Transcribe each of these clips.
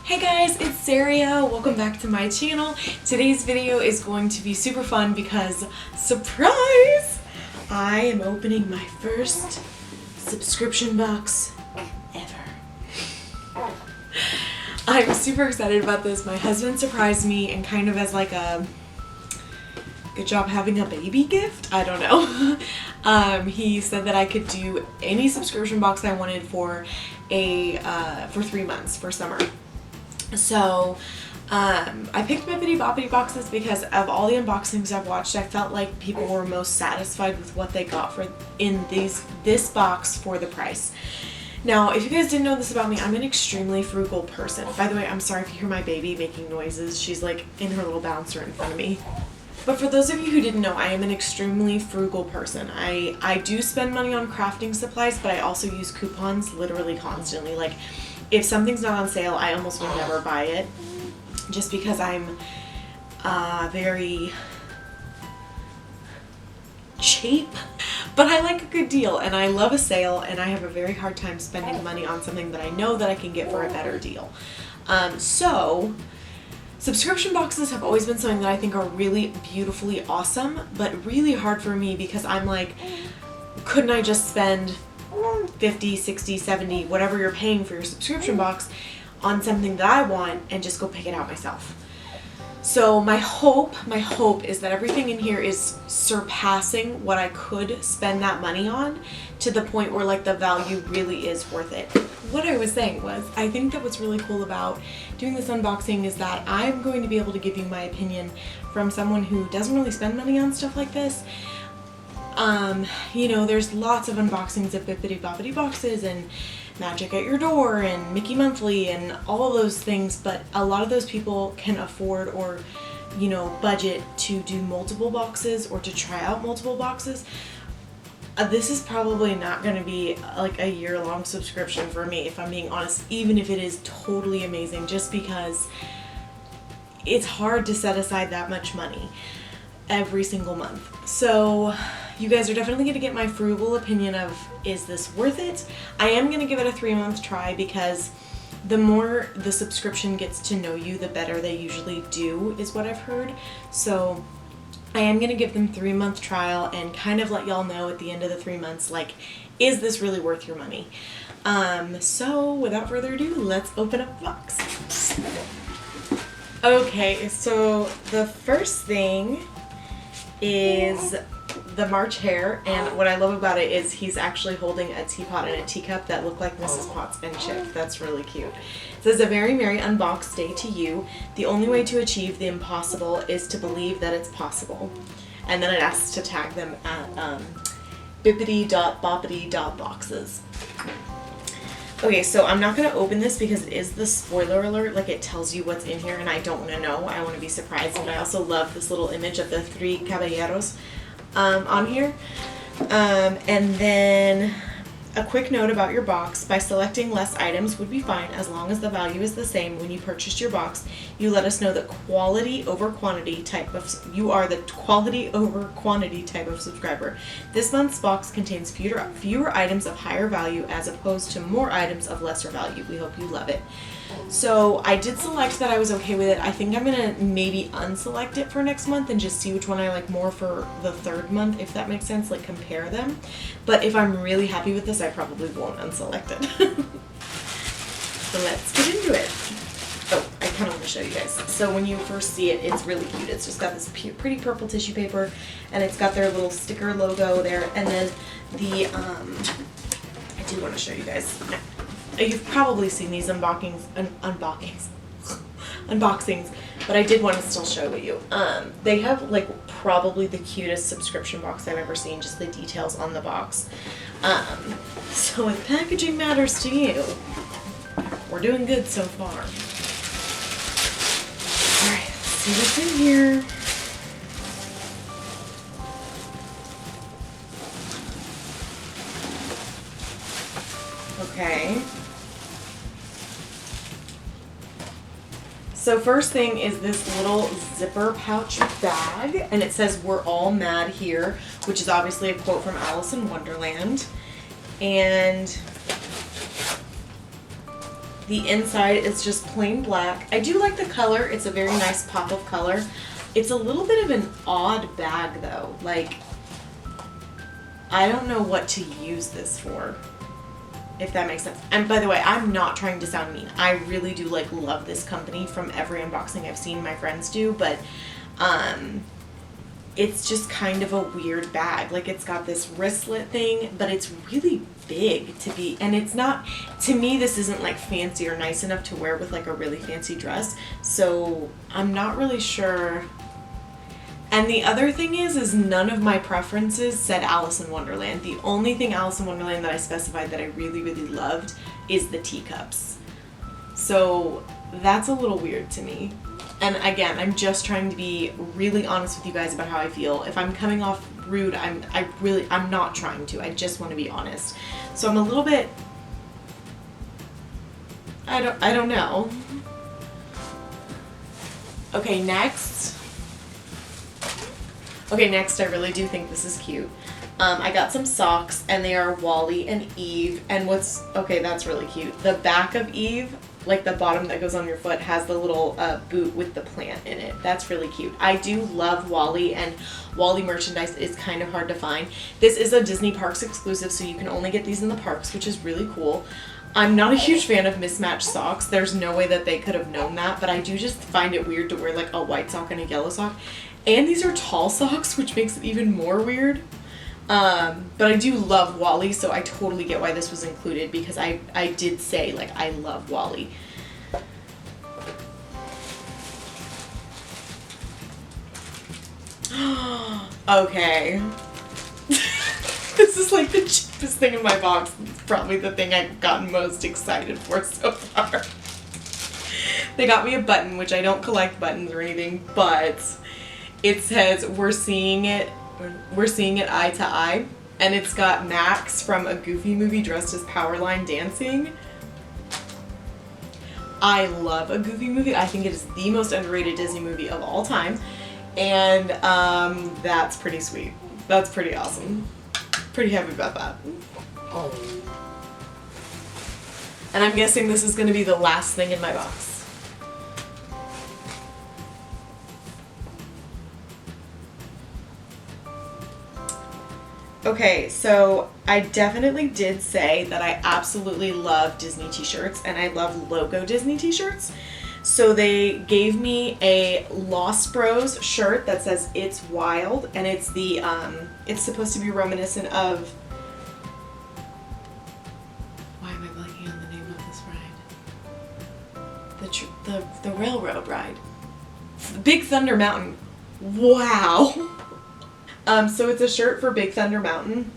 Hey guys, it's Saria. Welcome back to my channel. Today's video is going to be super fun because, surprise! I am opening my first subscription box ever. I'm super excited about this. My husband surprised me and kind of as like a good job having a baby gift. I don't know. He said that I could do any subscription box I wanted for 3 months for summer. So I picked Bippity Boppity boxes because of all the unboxings I've watched, I felt like people were most satisfied with what they got for this box for the price. Now, if you guys didn't know this about me, I'm an extremely frugal person. By the way, I'm sorry if you hear my baby making noises. She's like in her little bouncer in front of me. But for those of you who didn't know, I am an extremely frugal person. I do spend money on crafting supplies, but I also use coupons literally constantly. Like, if something's not on sale, I almost will never buy it, just because I'm very cheap. But I like a good deal, and I love a sale, and I have a very hard time spending money on something that I know that I can get for a better deal. So subscription boxes have always been something that I think are really beautifully awesome, but really hard for me because I'm like, couldn't I just spend 50, 60, 70, whatever you're paying for your subscription box on something that I want and just go pick it out myself? So my hope is that everything in here is surpassing what I could spend that money on, to the point where like the value really is worth it. What I was saying was, I think that what's really cool about doing this unboxing is that I'm going to be able to give you my opinion from someone who doesn't really spend money on stuff like this. You know, there's lots of unboxings of Bippity Boppity boxes and Magic at Your Door and Mickey Monthly and all of those things, but a lot of those people can afford or, you know, budget to do multiple boxes or to try out multiple boxes. This is probably not going to be like a year-long subscription for me, if I'm being honest, even if it is totally amazing, just because it's hard to set aside that much money every single month. So you guys are definitely going to get my frugal opinion of, is this worth it? I am going to give it a 3-month try, because the more the subscription gets to know you, the better they usually do, is what I've heard. So I am going to give them 3-month trial and kind of let y'all know at the end of the 3 months, like, is this really worth your money? So without further ado, let's open up the box. Okay, so the first thing is the March hare, and what I love about it is he's actually holding a teapot and a teacup that look like Mrs. Potts and Chip. That's really cute. It says, "A very merry unboxed day to you. The only way to achieve the impossible is to believe that it's possible." And then it asks to tag them at bippity.boppity.boxes. Okay, so I'm not going to open this because it is the spoiler alert, like it tells you what's in here and I don't want to know. I want to be surprised, but I also love this little image of the 3 caballeros on here. And then a quick note about your box: by selecting less items would be fine as long as the value is the same when you purchased your box. You let us know that quality over quantity type of, you are the quality over quantity type of subscriber. This month's box contains fewer items of higher value as opposed to more items of lesser value. We hope you love it. So I did select that I was okay with it. I think I'm gonna maybe unselect it for next month and just see which one I like more for the 3rd month, if that makes sense, like compare them. But if I'm really happy with this, I probably won't unselect it. So let's get into it. Oh, I kind of want to show you guys. So when you first see it, it's really cute. It's just got this pretty purple tissue paper, and it's got their little sticker logo there, and then the, I do want to show you guys. You've probably seen these unboxings, but I did want to still show you. They have like probably the cutest subscription box I've ever seen, just the details on the box. So if packaging matters to you, we're doing good so far. Alright, let's see what's in here. Okay. So first thing is this little zipper pouch bag, and it says, "We're all mad here," which is obviously a quote from Alice in Wonderland. And The inside is just plain black. I do like the color. It's a very nice pop of color. It's a little bit of an odd bag though. Like, I don't know what to use this for, if that makes sense. And by the way, I'm not trying to sound mean. I really do like love this company from every unboxing I've seen my friends do, but it's just kind of a weird bag. Like, it's got this wristlet thing, but it's really big to be, and it's not, to me, this isn't like fancy or nice enough to wear with like a really fancy dress. So I'm not really sure. And the other thing is none of my preferences said Alice in Wonderland. The only thing Alice in Wonderland that I specified that I really, really loved is the teacups. So that's a little weird to me. And again, I'm just trying to be really honest with you guys about how I feel. If I'm coming off rude, I'm not trying to. I just want to be honest. So I'm a little bit, I don't know. Okay, next, I really do think this is cute. I got some socks, and they are Wally and Eve, and that's really cute. The back of Eve, like the bottom that goes on your foot, has the little boot with the plant in it. That's really cute. I do love Wally, and Wally merchandise is kind of hard to find. This is a Disney Parks exclusive, so you can only get these in the parks, which is really cool. I'm not a huge fan of mismatched socks. There's no way that they could have known that, but I do just find it weird to wear like a white sock and a yellow sock. And these are tall socks, which makes it even more weird. But I do love Wally, so I totally get why this was included, because I did say, like, I love Wally. Okay. This is like the cheapest thing in my box. It's probably the thing I've gotten most excited for so far. They got me a button, which I don't collect buttons or anything, but it says, we're seeing it eye to eye, and it's got Max from a Goofy movie dressed as Powerline dancing. I love a Goofy movie. I think it is the most underrated Disney movie of all time, and that's pretty sweet. That's pretty awesome. Pretty happy about that. Oh. And I'm guessing this is going to be the last thing in my box. Okay, so I definitely did say that I absolutely love Disney t-shirts, and I love logo Disney t-shirts. So they gave me a Lost Bros shirt that says It's Wild, and it's the it's supposed to be reminiscent of, why am I blanking on the name of this ride? The railroad ride. Big Thunder Mountain. Wow. So it's a shirt for Big Thunder Mountain.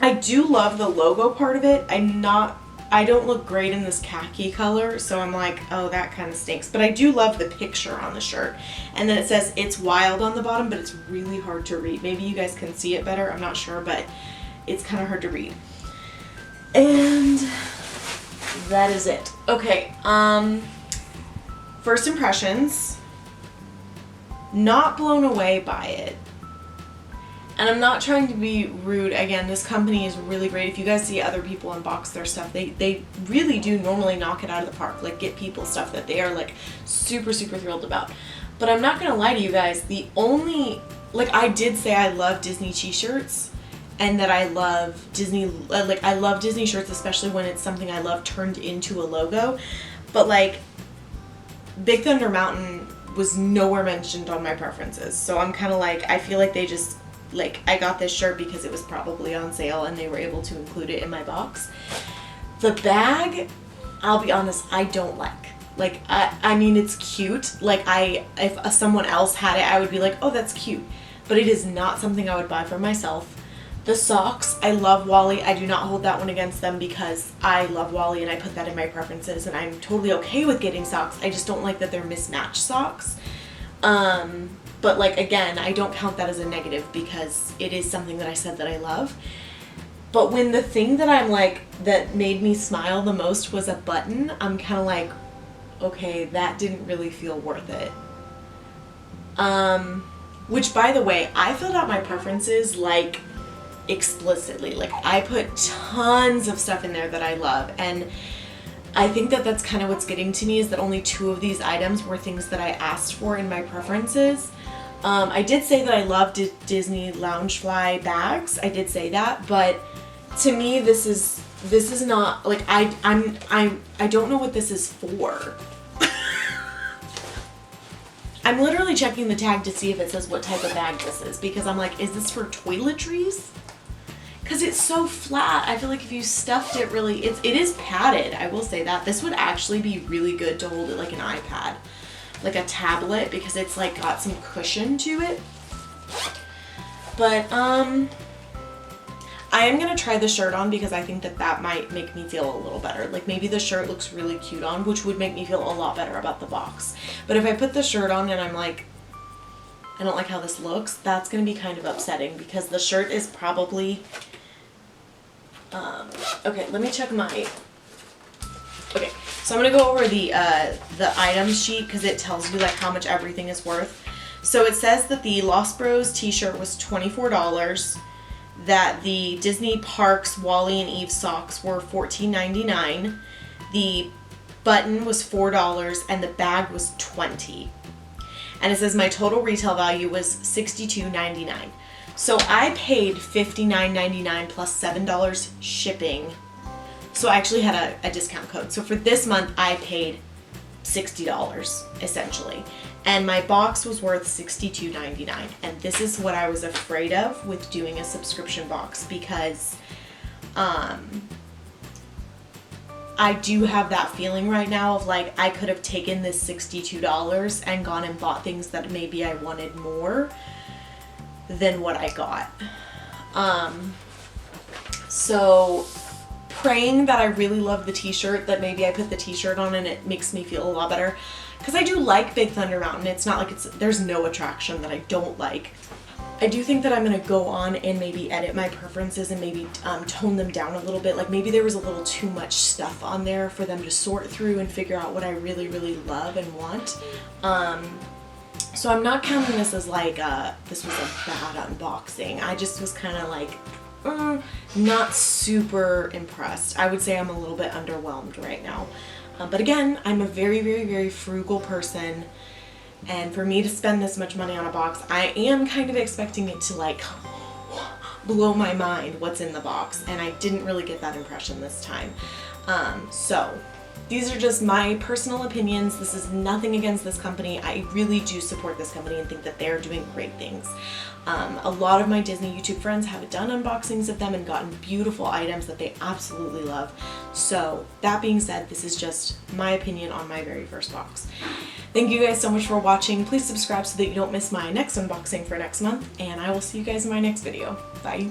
I do love the logo part of it. I don't look great in this khaki color, so I'm like, oh, that kind of stinks. But I do love the picture on the shirt. And then it says It's Wild on the bottom, but it's really hard to read. Maybe you guys can see it better, I'm not sure, but it's kind of hard to read. And that is it. Okay, first impressions. Not blown away by it. And I'm not trying to be rude. Again, this company is really great. If you guys see other people unbox their stuff, they really do normally knock it out of the park. Like, get people stuff that they are like super, super thrilled about. But I'm not gonna lie to you guys, I did say I love Disney t-shirts, and that I love Disney, I love Disney shirts, especially when it's something I love turned into a logo. But like, Big Thunder Mountain was nowhere mentioned on my preferences. So I'm kind of like, I feel like they just, I got this shirt because it was probably on sale and they were able to include it in my box. The bag, I'll be honest, I don't like. I mean, it's cute. If someone else had it, I would be like, oh, that's cute. But it is not something I would buy for myself. The socks, I love Wally. I do not hold that one against them because I love Wally and I put that in my preferences, and I'm totally okay with getting socks. I just don't like that they're mismatched socks. But again, I don't count that as a negative because it is something that I said that I love. But when the thing that that made me smile the most was a button, I'm kind of like, okay, that didn't really feel worth it. Which, by the way, I filled out my preferences explicitly. I put tons of stuff in there that I love, and I think that that's kind of what's getting to me, is that only 2 of these items were things that I asked for in my preferences. I did say that I loved Disney Loungefly bags. I did say that, but to me, this is not like I don't know what this is for. I'm literally checking the tag to see if it says what type of bag this is, because I'm like, is this for toiletries? Because it's so flat. I feel like if you stuffed it really, it is padded. I will say that. This would actually be really good to hold it like an iPad, like a tablet, because it's like got some cushion to it. But I am going to try the shirt on, because I think that that might make me feel a little better. Like maybe the shirt looks really cute on, which would make me feel a lot better about the box. But if I put the shirt on and I'm like, I don't like how this looks, that's going to be kind of upsetting, because the shirt is probably, okay, let me check my, okay, so I'm going to go over the item sheet, because it tells you like how much everything is worth. So it says that the Lost Bros t-shirt was $24, that the Disney Parks Wally and Eve socks were $14.99, the button was $4, and the bag was $20. And it says my total retail value was $62.99. So I paid $59.99 plus $7 shipping. So I actually had a discount code. So for this month, I paid $60 essentially. And my box was worth $62.99. And this is what I was afraid of with doing a subscription box, because I do have that feeling right now of like, I could have taken this $62 and gone and bought things that maybe I wanted more than what I got. So praying that I really love the t-shirt, that maybe I put the t-shirt on and it makes me feel a lot better. Because I do like Big Thunder Mountain. It's not like there's no attraction that I don't like. I do think that I'm going to go on and maybe edit my preferences and maybe tone them down a little bit. Like maybe there was a little too much stuff on there for them to sort through and figure out what I really, really love and want. So I'm not counting this as like this was a bad unboxing. I just was kind of like not super impressed. I would say I'm a little bit underwhelmed right now. But again, I'm a very, very, very frugal person. And for me to spend this much money on a box, I am kind of expecting it to like blow my mind what's in the box. And I didn't really get that impression this time. So these are just my personal opinions. This is nothing against this company. I really do support this company and think that they're doing great things. A lot of my Disney YouTube friends have done unboxings of them and gotten beautiful items that they absolutely love. So that being said, this is just my opinion on my very first box. Thank you guys so much for watching. Please subscribe so that you don't miss my next unboxing for next month, and I will see you guys in my next video. Bye.